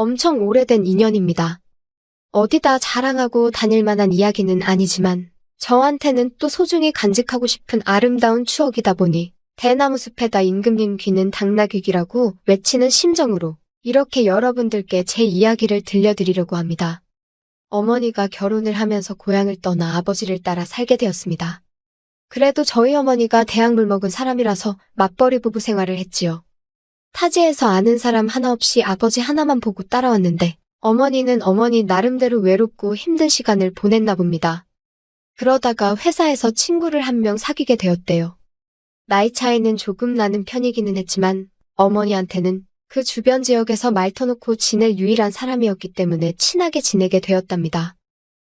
엄청 오래된 인연입니다. 어디다 자랑하고 다닐 만한 이야기는 아니지만 저한테는 또 소중히 간직하고 싶은 아름다운 추억이다 보니 대나무 숲에다 임금님 귀는 당나귀귀라고 외치는 심정으로 이렇게 여러분들께 제 이야기를 들려드리려고 합니다. 어머니가 결혼을 하면서 고향을 떠나 아버지를 따라 살게 되었습니다. 그래도 저희 어머니가 대학 물먹은 사람이라서 맞벌이 부부 생활을 했지요. 타지에서 아는 사람 하나 없이 아버지 하나만 보고 따라왔는데 어머니는 어머니 나름대로 외롭고 힘든 시간을 보냈나 봅니다. 그러다가 회사에서 친구를 한 명 사귀게 되었대요. 나이 차이는 조금 나는 편이기는 했지만 어머니한테는 그 주변 지역에서 말 터놓고 지낼 유일한 사람이었기 때문에 친하게 지내게 되었답니다.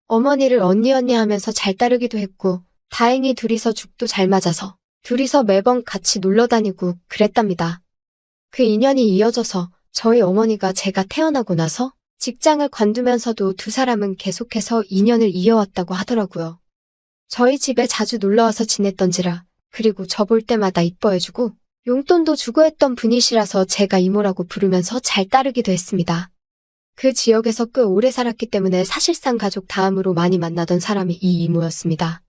어머니를 언니 하면서 잘 따르기도 했고 다행히 둘이서 죽도 잘 맞아서 둘이서 매번 같이 놀러 다니고 그랬답니다. 그 인연이 이어져서 저희 어머니가 제가 태어나고 나서 직장을 관두면서도 두 사람은 계속해서 인연을 이어왔다고 하더라고요. 저희 집에 자주 놀러와서 지냈던지라 그리고 저 볼 때마다 이뻐해주고 용돈도 주고 했던 분이시라서 제가 이모라고 부르면서 잘 따르기도 했습니다. 그 지역에서 꽤 오래 살았기 때문에 사실상 가족 다음으로 많이 만나던 사람이 이 이모였습니다.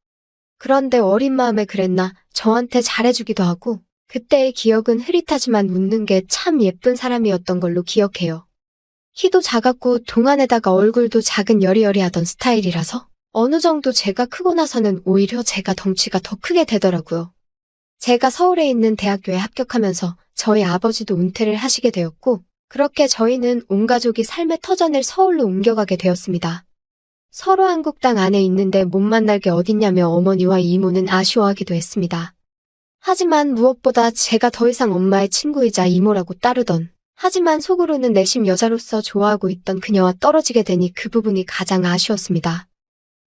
그런데 어린 마음에 그랬나 저한테 잘해주기도 하고 그때의 기억은 흐릿하지만 웃는 게 참 예쁜 사람이었던 걸로 기억해요. 키도 작았고 동안에다가 얼굴도 작은 여리여리하던 스타일이라서 어느 정도 제가 크고 나서는 오히려 제가 덩치가 더 크게 되더라고요. 제가 서울에 있는 대학교에 합격하면서 저희 아버지도 은퇴를 하시게 되었고 그렇게 저희는 온 가족이 삶의 터전을 서울로 옮겨가게 되었습니다. 서로 한국 땅 안에 있는데 못 만날 게 어딨냐며 어머니와 이모는 아쉬워하기도 했습니다. 하지만 무엇보다 제가 더 이상 엄마의 친구이자 이모라고 따르던 하지만 속으로는 내심 여자로서 좋아하고 있던 그녀와 떨어지게 되니 그 부분이 가장 아쉬웠습니다.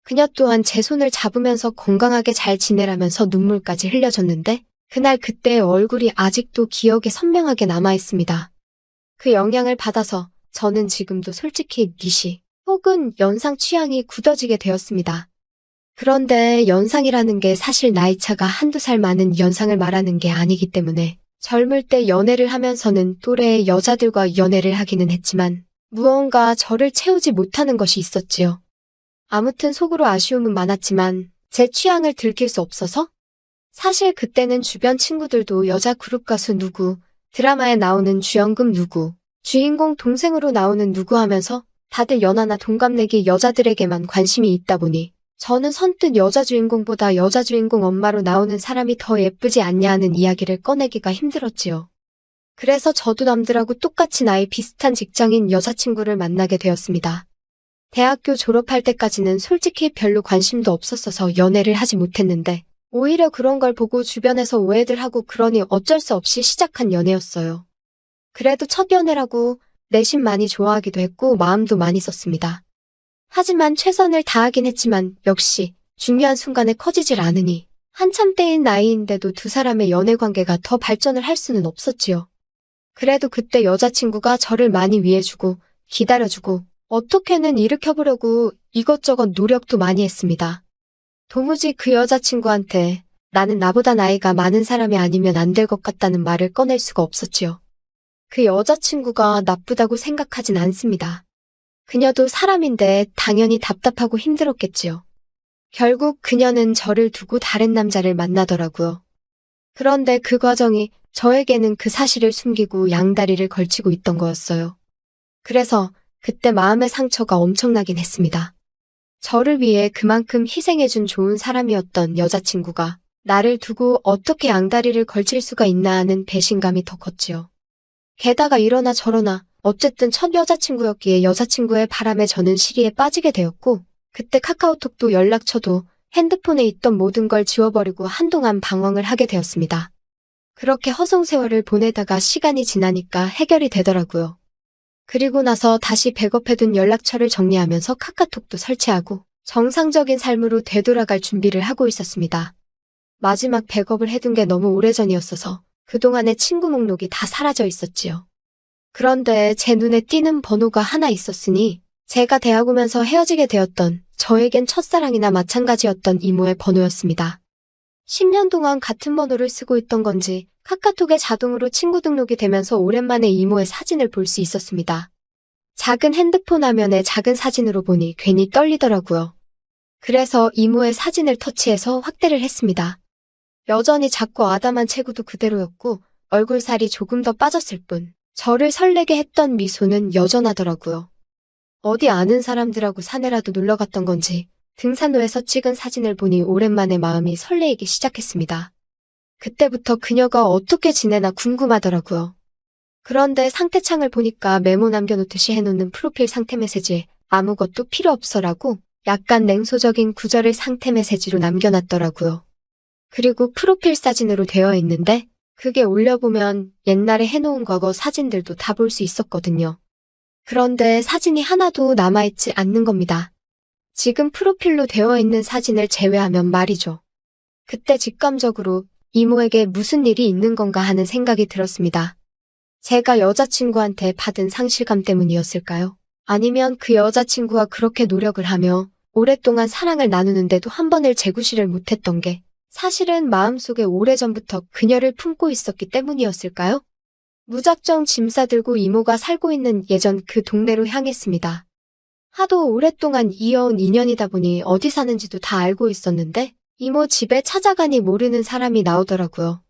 그녀 또한 제 손을 잡으면서 건강하게 잘 지내라면서 눈물까지 흘려줬는데 그날 그때의 얼굴이 아직도 기억에 선명하게 남아있습니다. 그 영향을 받아서 저는 지금도 솔직히 미시 혹은 연상 취향이 굳어지게 되었습니다. 그런데 연상이라는 게 사실 나이차가 한두 살 많은 연상을 말하는 게 아니기 때문에 젊을 때 연애를 하면서는 또래의 여자들과 연애를 하기는 했지만 무언가 저를 채우지 못하는 것이 있었지요. 아무튼 속으로 아쉬움은 많았지만 제 취향을 들킬 수 없어서 사실 그때는 주변 친구들도 여자 그룹 가수 누구, 드라마에 나오는 주연금 누구, 주인공 동생으로 나오는 누구 하면서 다들 연하나 동갑내기 여자들에게만 관심이 있다 보니 저는 선뜻 여자 주인공보다 여자 주인공 엄마로 나오는 사람이 더 예쁘지 않냐 하는 이야기를 꺼내기가 힘들었지요. 그래서 저도 남들하고 똑같이 나이 비슷한 직장인 여자친구를 만나게 되었습니다. 대학교 졸업할 때까지는 솔직히 별로 관심도 없었어서 연애를 하지 못했는데 오히려 그런 걸 보고 주변에서 오해들 하고 그러니 어쩔 수 없이 시작한 연애였어요. 그래도 첫 연애라고 내심 많이 좋아하기도 했고 마음도 많이 썼습니다. 하지만 최선을 다하긴 했지만 역시 중요한 순간에 커지질 않으니 한참 때인 나이인데도 두 사람의 연애 관계가 더 발전을 할 수는 없었지요. 그래도 그때 여자친구가 저를 많이 위해주고 기다려주고 어떻게는 일으켜보려고 이것저것 노력도 많이 했습니다. 도무지 그 여자친구한테 나는 나보다 나이가 많은 사람이 아니면 안 될 것 같다는 말을 꺼낼 수가 없었지요. 그 여자친구가 나쁘다고 생각하진 않습니다. 그녀도 사람인데 당연히 답답하고 힘들었겠지요. 결국 그녀는 저를 두고 다른 남자를 만나더라고요. 그런데 그 과정이 저에게는 그 사실을 숨기고 양다리를 걸치고 있던 거였어요. 그래서 그때 마음의 상처가 엄청나긴 했습니다. 저를 위해 그만큼 희생해준 좋은 사람이었던 여자친구가 나를 두고 어떻게 양다리를 걸칠 수가 있나 하는 배신감이 더 컸지요. 게다가 이러나 저러나 어쨌든 첫 여자친구였기에 여자친구의 바람에 저는 시리에 빠지게 되었고 그때 카카오톡도 연락처도 핸드폰에 있던 모든 걸 지워버리고 한동안 방황을 하게 되었습니다. 그렇게 허송세월을 보내다가 시간이 지나니까 해결이 되더라고요. 그리고 나서 다시 백업해둔 연락처를 정리하면서 카카오톡도 설치하고 정상적인 삶으로 되돌아갈 준비를 하고 있었습니다. 마지막 백업을 해둔 게 너무 오래전이었어서 그동안의 친구 목록이 다 사라져 있었지요. 그런데 제 눈에 띄는 번호가 하나 있었으니 제가 대학 오면서 헤어지게 되었던 저에겐 첫사랑이나 마찬가지였던 이모의 번호였습니다. 10년 동안 같은 번호를 쓰고 있던 건지 카카오톡에 자동으로 친구 등록이 되면서 오랜만에 이모의 사진을 볼 수 있었습니다. 작은 핸드폰 화면에 작은 사진으로 보니 괜히 떨리더라고요. 그래서 이모의 사진을 터치해서 확대를 했습니다. 여전히 작고 아담한 체구도 그대로였고 얼굴살이 조금 더 빠졌을 뿐 저를 설레게 했던 미소는 여전하더라고요. 어디 아는 사람들하고 산에라도 놀러 갔던 건지 등산로에서 찍은 사진을 보니 오랜만에 마음이 설레이기 시작했습니다. 그때부터 그녀가 어떻게 지내나 궁금하더라고요. 그런데 상태창을 보니까 메모 남겨놓듯이 해놓는 프로필 상태 메시지에 아무것도 필요 없어라고 약간 냉소적인 구절을 상태 메시지로 남겨놨더라고요. 그리고 프로필 사진으로 되어 있는데 그게 올려보면 옛날에 해놓은 과거 사진들도 다 볼 수 있었거든요. 그런데 사진이 하나도 남아있지 않는 겁니다. 지금 프로필로 되어 있는 사진을 제외하면 말이죠. 그때 직감적으로 이모에게 무슨 일이 있는 건가 하는 생각이 들었습니다. 제가 여자친구한테 받은 상실감 때문이었을까요? 아니면 그 여자친구와 그렇게 노력을 하며 오랫동안 사랑을 나누는데도 한 번을 재구실을 못했던 게 사실은 마음속에 오래전부터 그녀를 품고 있었기 때문이었을까요? 무작정 짐 싸들고 이모가 살고 있는 예전 그 동네로 향했습니다. 하도 오랫동안 이어온 인연이다 보니 어디 사는지도 다 알고 있었는데 이모 집에 찾아가니 모르는 사람이 나오더라고요.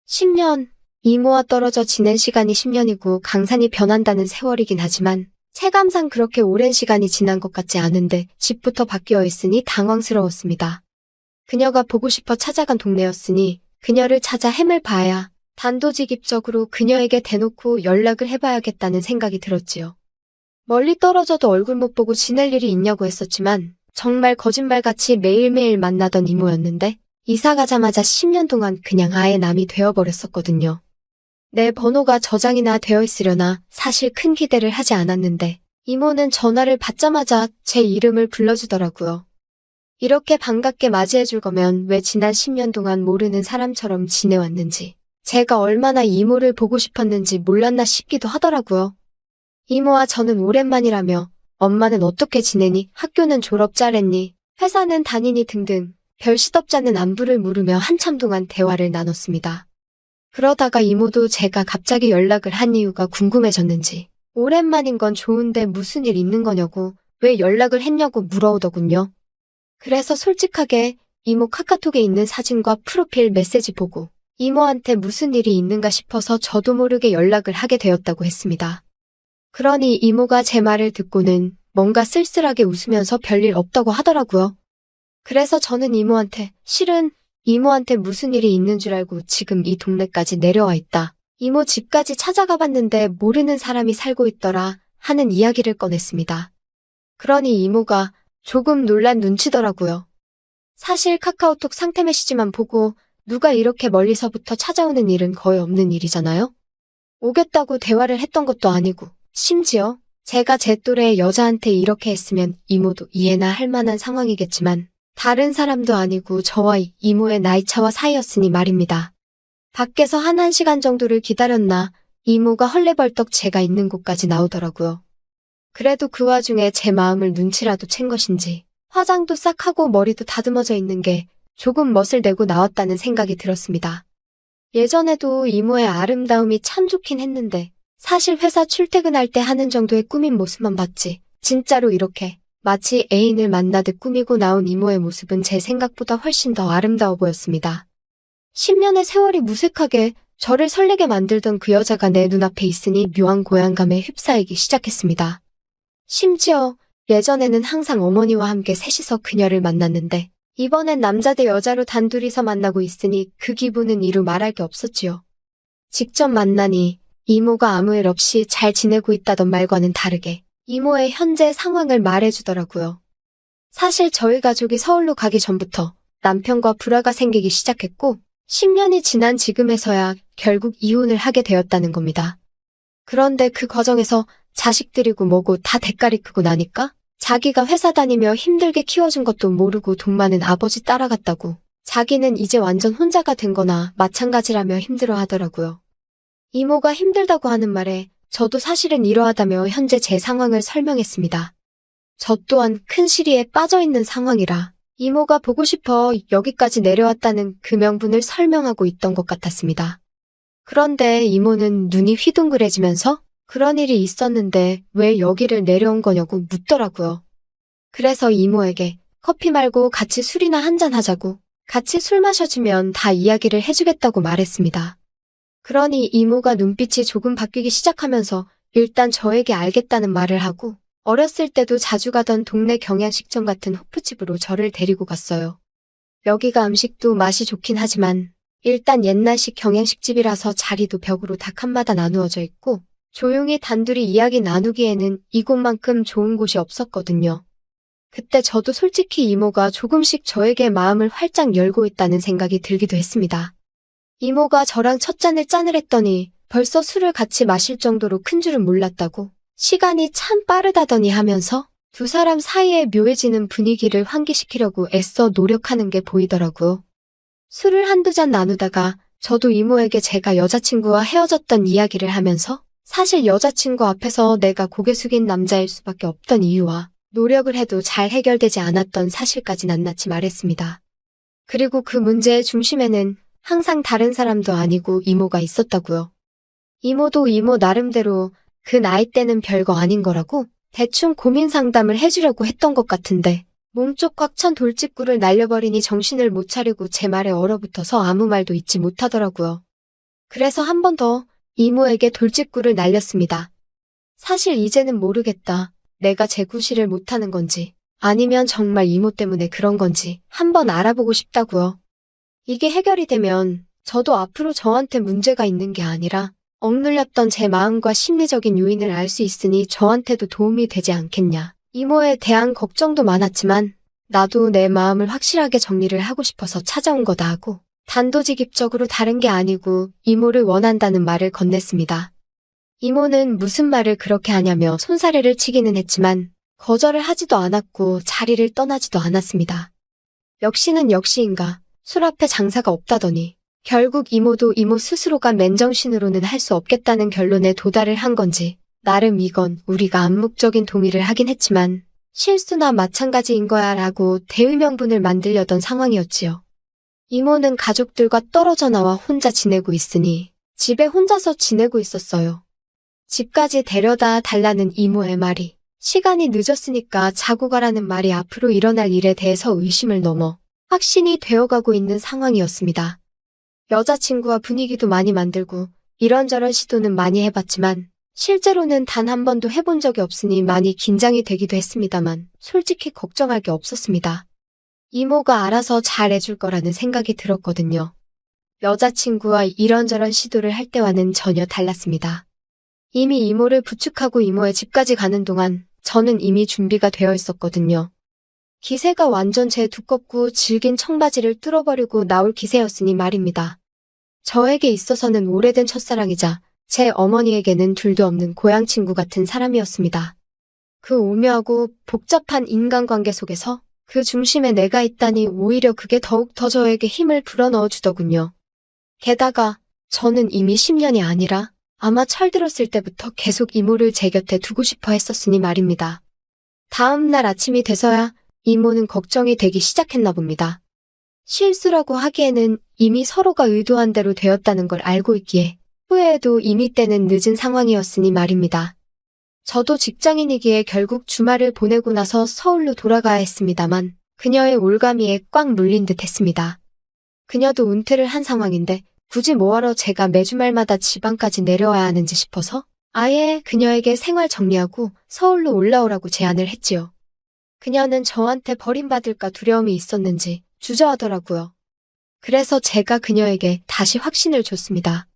10년, 이모와 떨어져 지낸 시간이 10년이고 강산이 변한다는 세월이긴 하지만 체감상 그렇게 오랜 시간이 지난 것 같지 않은데 집부터 바뀌어 있으니 당황스러웠습니다. 그녀가 보고 싶어 찾아간 동네였으니 그녀를 찾아 햄을 봐야 단도직입적으로 그녀에게 대놓고 연락을 해봐야겠다는 생각이 들었지요. 멀리 떨어져도 얼굴 못 보고 지낼 일이 있냐고 했었지만 정말 거짓말같이 매일매일 만나던 이모였는데 이사 가자마자 10년 동안 그냥 아예 남이 되어버렸었거든요. 내 번호가 저장이나 되어 있으려나 사실 큰 기대를 하지 않았는데 이모는 전화를 받자마자 제 이름을 불러주더라고요. 이렇게 반갑게 맞이해줄 거면 왜 지난 10년 동안 모르는 사람처럼 지내왔는지 제가 얼마나 이모를 보고 싶었는지 몰랐나 싶기도 하더라고요. 이모와 저는 오랜만이라며 엄마는 어떻게 지내니? 학교는 졸업 잘했니? 회사는 다니니? 등등 별 시덥잖은 안부를 물으며 한참 동안 대화를 나눴습니다. 그러다가 이모도 제가 갑자기 연락을 한 이유가 궁금해졌는지 오랜만인 건 좋은데 무슨 일 있는 거냐고 왜 연락을 했냐고 물어오더군요. 그래서 솔직하게 이모 카카톡에 있는 사진과 프로필 메시지 보고 이모한테 무슨 일이 있는가 싶어서 저도 모르게 연락을 하게 되었다고 했습니다. 그러니 이모가 제 말을 듣고는 뭔가 쓸쓸하게 웃으면서 별일 없다고 하더라고요. 그래서 저는 이모한테 실은 이모한테 무슨 일이 있는 줄 알고 지금 이 동네까지 내려와 있다. 이모 집까지 찾아가 봤는데 모르는 사람이 살고 있더라 하는 이야기를 꺼냈습니다. 그러니 이모가 조금 놀란 눈치더라고요. 사실 카카오톡 상태 메시지만 보고 누가 이렇게 멀리서부터 찾아오는 일은 거의 없는 일이잖아요. 오겠다고 대화를 했던 것도 아니고 심지어 제가 제 또래의 여자한테 이렇게 했으면 이모도 이해나 할 만한 상황이겠지만 다른 사람도 아니고 저와 이모의 나이차와 사이였으니 말입니다. 밖에서 한 1시간 정도를 기다렸나 이모가 헐레벌떡 제가 있는 곳까지 나오더라고요. 그래도 그 와중에 제 마음을 눈치라도 챈 것인지 화장도 싹 하고 머리도 다듬어져 있는 게 조금 멋을 내고 나왔다는 생각이 들었습니다. 예전에도 이모의 아름다움이 참 좋긴 했는데 사실 회사 출퇴근할 때 하는 정도의 꾸민 모습만 봤지 진짜로 이렇게 마치 애인을 만나듯 꾸미고 나온 이모의 모습은 제 생각보다 훨씬 더 아름다워 보였습니다. 10년의 세월이 무색하게 저를 설레게 만들던 그 여자가 내 눈앞에 있으니 묘한 고향감에 휩싸이기 시작했습니다. 심지어 예전에는 항상 어머니와 함께 셋이서 그녀를 만났는데 이번엔 남자 대 여자로 단둘이서 만나고 있으니 그 기분은 이루 말할 게 없었지요. 직접 만나니 이모가 아무 일 없이 잘 지내고 있다던 말과는 다르게 이모의 현재 상황을 말해주더라고요. 사실 저희 가족이 서울로 가기 전부터 남편과 불화가 생기기 시작했고 10년이 지난 지금에서야 결국 이혼을 하게 되었다는 겁니다. 그런데 그 과정에서 자식들이고 뭐고 다 대가리 크고 나니까 자기가 회사 다니며 힘들게 키워준 것도 모르고 돈 많은 아버지 따라갔다고 자기는 이제 완전 혼자가 된 거나 마찬가지라며 힘들어 하더라고요. 이모가 힘들다고 하는 말에 저도 사실은 이러하다며 현재 제 상황을 설명했습니다. 저 또한 큰 시리에 빠져있는 상황이라 이모가 보고 싶어 여기까지 내려왔다는 그 명분을 설명하고 있던 것 같았습니다. 그런데 이모는 눈이 휘둥그레지면서 그런 일이 있었는데 왜 여기를 내려온 거냐고 묻더라고요. 그래서 이모에게 커피 말고 같이 술이나 한잔 하자고, 같이 술 마셔주면 다 이야기를 해주겠다고 말했습니다. 그러니 이모가 눈빛이 조금 바뀌기 시작하면서 일단 저에게 알겠다는 말을 하고, 어렸을 때도 자주 가던 동네 경양식점 같은 호프집으로 저를 데리고 갔어요. 여기가 음식도 맛이 좋긴 하지만 일단 옛날식 경양식집이라서 자리도 벽으로 닭 한마다 나누어져 있고 조용히 단둘이 이야기 나누기에는 이곳만큼 좋은 곳이 없었거든요. 그때 저도 솔직히 이모가 조금씩 저에게 마음을 활짝 열고 있다는 생각이 들기도 했습니다. 이모가 저랑 첫 잔을 짠을 했더니 벌써 술을 같이 마실 정도로 큰 줄은 몰랐다고, 시간이 참 빠르다더니 하면서 두 사람 사이에 묘해지는 분위기를 환기시키려고 애써 노력하는 게 보이더라고요. 술을 한두 잔 나누다가 저도 이모에게 제가 여자친구와 헤어졌던 이야기를 하면서 사실 여자친구 앞에서 내가 고개 숙인 남자일 수밖에 없던 이유와 노력을 해도 잘 해결되지 않았던 사실까지 낱낱이 말했습니다. 그리고 그 문제의 중심에는 항상 다른 사람도 아니고 이모가 있었다고요. 이모도 이모 나름대로 그 나이 때는 별거 아닌 거라고 대충 고민 상담을 해주려고 했던 것 같은데 몸쪽 꽉 찬 돌직구를 날려버리니 정신을 못 차리고 제 말에 얼어붙어서 아무 말도 잇지 못하더라고요. 그래서 한 번 더 이모에게 돌직구를 날렸습니다. 사실 이제는 모르겠다. 내가 재구실을 못하는 건지 아니면 정말 이모 때문에 그런 건지 한번 알아보고 싶다고요. 이게 해결이 되면 저도 앞으로 저한테 문제가 있는 게 아니라 억눌렸던 제 마음과 심리적인 요인을 알 수 있으니 저한테도 도움이 되지 않겠냐. 이모에 대한 걱정도 많았지만 나도 내 마음을 확실하게 정리를 하고 싶어서 찾아온 거다 하고 단도직입적으로 다른 게 아니고 이모를 원한다는 말을 건넸습니다. 이모는 무슨 말을 그렇게 하냐며 손사래를 치기는 했지만 거절을 하지도 않았고 자리를 떠나지도 않았습니다. 역시는 역시인가 술 앞에 장사가 없다더니 결국 이모도 이모 스스로가 맨정신으로는 할 수 없겠다는 결론에 도달을 한 건지 나름 이건 우리가 암묵적인 동의를 하긴 했지만 실수나 마찬가지인 거야 라고 대의명분을 만들려던 상황이었지요. 이모는 가족들과 떨어져 나와 혼자 지내고 있으니 집에 혼자서 지내고 있었어요. 집까지 데려다 달라는 이모의 말이 시간이 늦었으니까 자고 가라는 말이 앞으로 일어날 일에 대해서 의심을 넘어 확신이 되어가고 있는 상황이었습니다. 여자친구와 분위기도 많이 만들고 이런저런 시도는 많이 해봤지만 실제로는 단 한 번도 해본 적이 없으니 많이 긴장이 되기도 했습니다만 솔직히 걱정할 게 없었습니다. 이모가 알아서 잘 해줄 거라는 생각이 들었거든요. 여자친구와 이런저런 시도를 할 때와는 전혀 달랐습니다. 이미 이모를 부축하고 이모의 집까지 가는 동안 저는 이미 준비가 되어 있었거든요. 기세가 완전 제 두껍고 질긴 청바지를 뚫어버리고 나올 기세였으니 말입니다. 저에게 있어서는 오래된 첫사랑이자 제 어머니에게는 둘도 없는 고향 친구 같은 사람이었습니다. 그 오묘하고 복잡한 인간관계 속에서 그 중심에 내가 있다니 오히려 그게 더욱 더 저에게 힘을 불어넣어 주더군요. 게다가 저는 이미 10년이 아니라 아마 철들었을 때부터 계속 이모를 제 곁에 두고 싶어 했었으니 말입니다. 다음 날 아침이 돼서야 이모는 걱정이 되기 시작했나 봅니다. 실수라고 하기에는 이미 서로가 의도한 대로 되었다는 걸 알고 있기에 후회해도 이미 때는 늦은 상황이었으니 말입니다. 저도 직장인이기에 결국 주말을 보내고 나서 서울로 돌아가야 했습니다만 그녀의 올가미에 꽉 물린 듯 했습니다. 그녀도 은퇴를 한 상황인데 굳이 뭐하러 제가 매주 말마다 지방까지 내려와야 하는지 싶어서 아예 그녀에게 생활 정리하고 서울로 올라오라고 제안을 했지요. 그녀는 저한테 버림받을까 두려움이 있었는지 주저하더라고요. 그래서 제가 그녀에게 다시 확신을 줬습니다.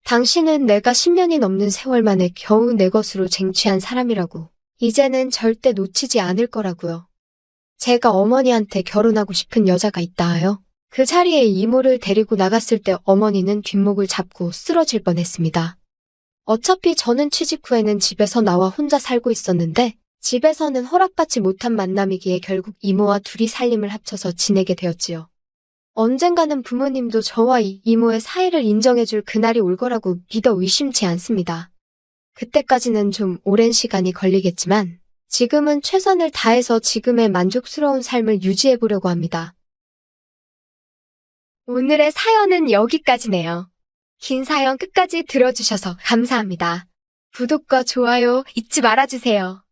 당신은 내가 10년이 넘는 세월 만에 겨우 내 것으로 쟁취한 사람이라고. 이제는 절대 놓치지 않을 거라고요. 제가 어머니한테 결혼하고 싶은 여자가 있다 하여 그 자리에 이모를 데리고 나갔을 때 어머니는 뒷목을 잡고 쓰러질 뻔했습니다. 어차피 저는 취직 후에는 집에서 나와 혼자 살고 있었는데 집에서는 허락받지 못한 만남이기에 결국 이모와 둘이 살림을 합쳐서 지내게 되었지요. 언젠가는 부모님도 저와 이모의 사이를 인정해줄 그날이 올 거라고 믿어 의심치 않습니다. 그때까지는 좀 오랜 시간이 걸리겠지만 지금은 최선을 다해서 지금의 만족스러운 삶을 유지해보려고 합니다. 오늘의 사연은 여기까지네요. 긴 사연 끝까지 들어주셔서 감사합니다. 구독과 좋아요 잊지 말아주세요.